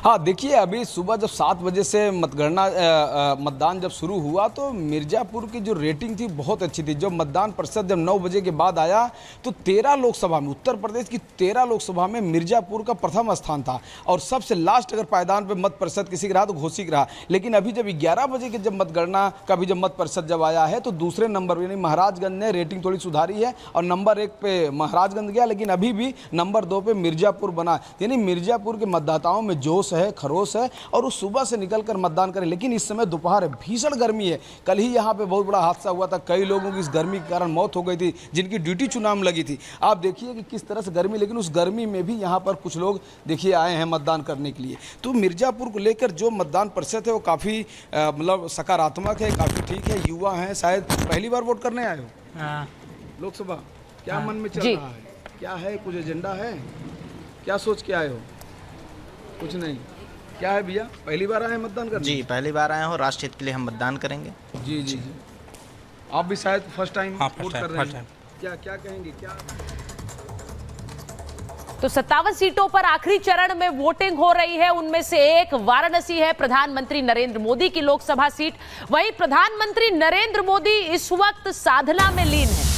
हाँ, देखिए अभी सुबह जब 7 बजे से मतदान जब शुरू हुआ तो मिर्ज़ापुर की जो रेटिंग थी बहुत अच्छी थी। जब मतदान प्रतिशत जब 9 बजे के बाद आया तो 13 लोकसभा में, उत्तर प्रदेश की 13 लोकसभा में मिर्ज़ापुर का प्रथम स्थान था और सबसे लास्ट अगर पायदान पे मत प्रतिशत किसी का रहा तो घोसी का रहा। लेकिन अभी जब 11 बजे के जब मतगणना का भी जब मत प्रतिशत जब आया है तो दूसरे नंबर यानी महाराजगंज ने रेटिंग थोड़ी सुधारी है और नंबर 1 पे महाराजगंज गया, लेकिन अभी भी नंबर 2 पे मिर्ज़ापुर बना। यानी मिर्ज़ापुर के मतदाताओं में जोश है, खरोश है और वो सुबह से निकलकर मतदान करें। लेकिन इस समय दोपहर है, भीषण गर्मी है। कल ही यहाँ पे बहुत बड़ा हादसा हुआ था, कई लोगों की इस गर्मी के कारण मौत हो गई थी जिनकी ड्यूटी चुनाव में लगी थी। आप देखिए कि किस तरह से गर्मी, लेकिन उस गर्मी में भी यहाँ पर कुछ लोग देखिए आए हैं मतदान करने के लिए। तो मिर्ज़ापुर को लेकर जो मतदान प्रतिशत है वो काफ़ी मतलब सकारात्मक है, काफ़ी ठीक है। युवा हैं, शायद पहली बार वोट करने आए हो लोकसभा, क्या मन में चल रहा है, क्या है, कुछ एजेंडा है, क्या सोच के आए हो? कुछ नहीं, क्या है भैया, पहली बार आए हैं मतदान करने? जी, पहली बार आए हो, राष्ट्र हित के लिए हम मतदान करेंगे। जी जी जी। आप भी शायद फर्स्ट टाइम वोट कर रहे हैं, क्या क्या कहेंगे, क्या? तो 57 सीटों पर आखिरी चरण में वोटिंग हो रही है। उनमें से एक वाराणसी है, प्रधानमंत्री नरेंद्र मोदी की लोकसभा सीट। वहीं प्रधानमंत्री नरेंद्र मोदी इस वक्त साधना में लीन है।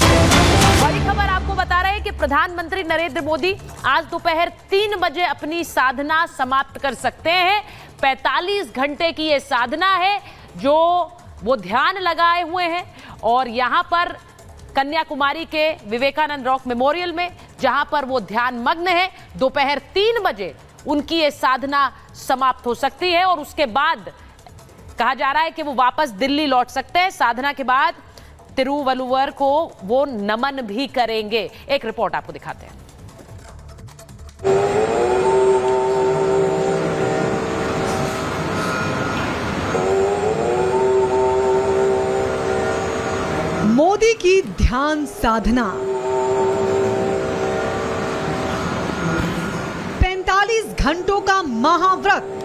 बड़ी खबर आपको बता रहे हैं कि प्रधानमंत्री नरेंद्र मोदी आज दोपहर 3 बजे अपनी साधना समाप्त कर सकते हैं। 45 घंटे की ये साधना है जो वो ध्यान लगाए हुए हैं और यहां पर कन्याकुमारी के विवेकानंद रॉक मेमोरियल में, जहां पर वो ध्यान मग्न है, दोपहर 3 बजे उनकी ये साधना समाप्त हो सकती है और उसके बाद कहा जा रहा है कि वो वापस दिल्ली लौट सकते हैं। साधना के बाद तिरुवल्लुवर को वो नमन भी करेंगे। एक रिपोर्ट आपको दिखाते हैं। मोदी की ध्यान साधना, 45 घंटों का महाव्रत,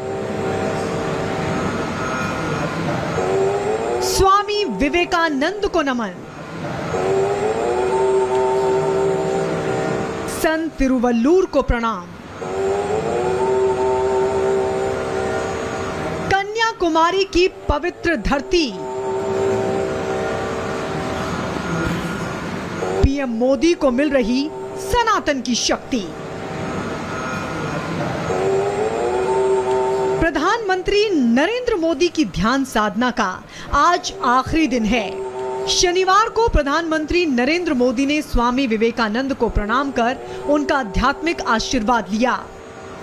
स्वामी विवेकानंद को नमन, संत तिरुवल्लुवर को प्रणाम, कन्याकुमारी की पवित्र धरती, पीएम मोदी को मिल रही सनातन की शक्ति। प्रधानमंत्री नरेंद्र मोदी की ध्यान साधना का आज आखिरी दिन है। शनिवार को प्रधानमंत्री नरेंद्र मोदी ने स्वामी विवेकानंद को प्रणाम कर उनका आध्यात्मिक आशीर्वाद लिया।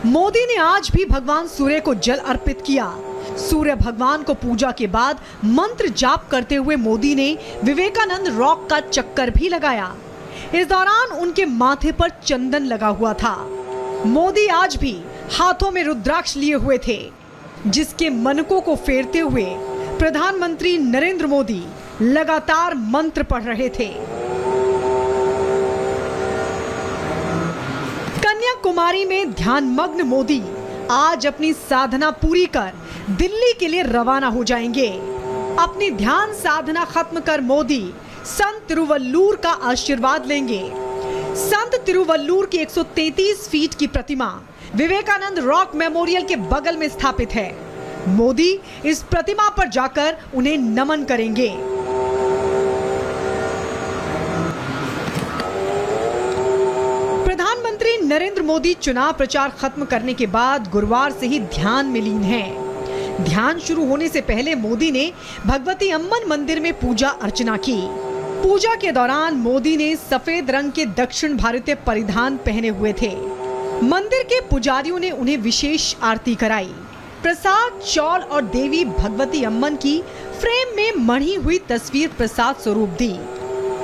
मोदी ने आज भी भगवान सूर्य को जल अर्पित किया। सूर्य भगवान को पूजा के बाद मंत्र जाप करते हुए मोदी ने विवेकानंद रॉक का चक्कर भी लगाया। इस दौरान उनके माथे पर चंदन लगा हुआ था। मोदी आज भी हाथों में रुद्राक्ष लिए हुए थे, जिसके मनकों को फेरते हुए प्रधानमंत्री नरेंद्र मोदी लगातार मंत्र पढ़ रहे थे। कन्याकुमारी में ध्यानमग्न मोदी आज अपनी साधना पूरी कर दिल्ली के लिए रवाना हो जाएंगे। अपनी ध्यान साधना खत्म कर मोदी संत तिरुवल्लुवर का आशीर्वाद लेंगे। संत तिरुवल्लुवर की 133 फीट की प्रतिमा विवेकानंद रॉक मेमोरियल के बगल में स्थापित है। मोदी इस प्रतिमा पर जाकर उन्हें नमन करेंगे। प्रधानमंत्री नरेंद्र मोदी चुनाव प्रचार खत्म करने के बाद गुरुवार से ही ध्यान में लीन हैं। ध्यान शुरू होने से पहले मोदी ने भगवती अम्मन मंदिर में पूजा अर्चना की। पूजा के दौरान मोदी ने सफेद रंग के दक्षिण भारतीय परिधान पहने हुए थे। मंदिर के पुजारियों ने उन्हें विशेष आरती कराई। प्रसाद, चौल और देवी भगवती अम्मन की फ्रेम में मढ़ी हुई तस्वीर प्रसाद स्वरूप दी।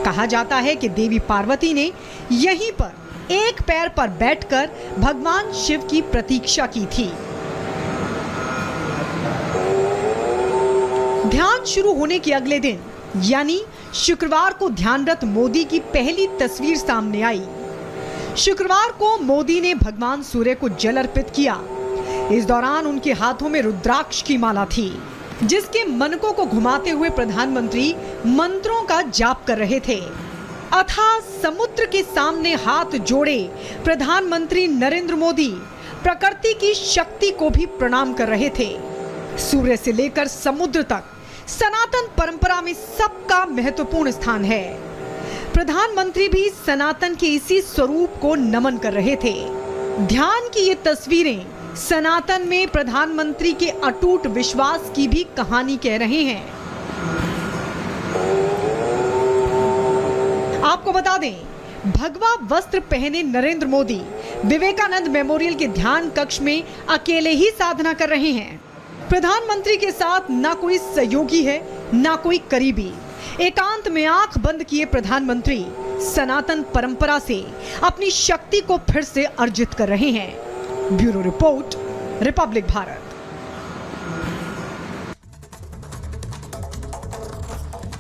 कहा जाता है कि देवी पार्वती ने यहीं पर एक पैर पर बैठकर भगवान शिव की प्रतीक्षा की थी। ध्यान शुरू होने के अगले दिन यानी शुक्रवार को ध्यानरत मोदी की पहली तस्वीर सामने आई। शुक्रवार को मोदी ने भगवान सूर्य को जल अर्पित किया। इस दौरान उनके हाथों में रुद्राक्ष की माला थी, जिसके मनकों को घुमाते हुए प्रधानमंत्री मंत्रों का जाप कर रहे थे। अथाह समुद्र के सामने हाथ जोड़े प्रधानमंत्री नरेंद्र मोदी प्रकृति की शक्ति को भी प्रणाम कर रहे थे। सूर्य से लेकर समुद्र तक सनातन परंपरा में सबका महत्वपूर्ण स्थान है। प्रधानमंत्री भी सनातन के इसी स्वरूप को नमन कर रहे थे। ध्यान की ये तस्वीरें सनातन में प्रधानमंत्री के अटूट विश्वास की भी कहानी कह रहे हैं। आपको बता दें, भगवा वस्त्र पहने नरेंद्र मोदी विवेकानंद मेमोरियल के ध्यान कक्ष में अकेले ही साधना कर रहे हैं। प्रधानमंत्री के साथ ना कोई सहयोगी है, ना कोई करीबी। एकांत में आंख बंद किए प्रधानमंत्री सनातन परंपरा से अपनी शक्ति को फिर से अर्जित कर रहे हैं। Bureau report, Republic Bharat.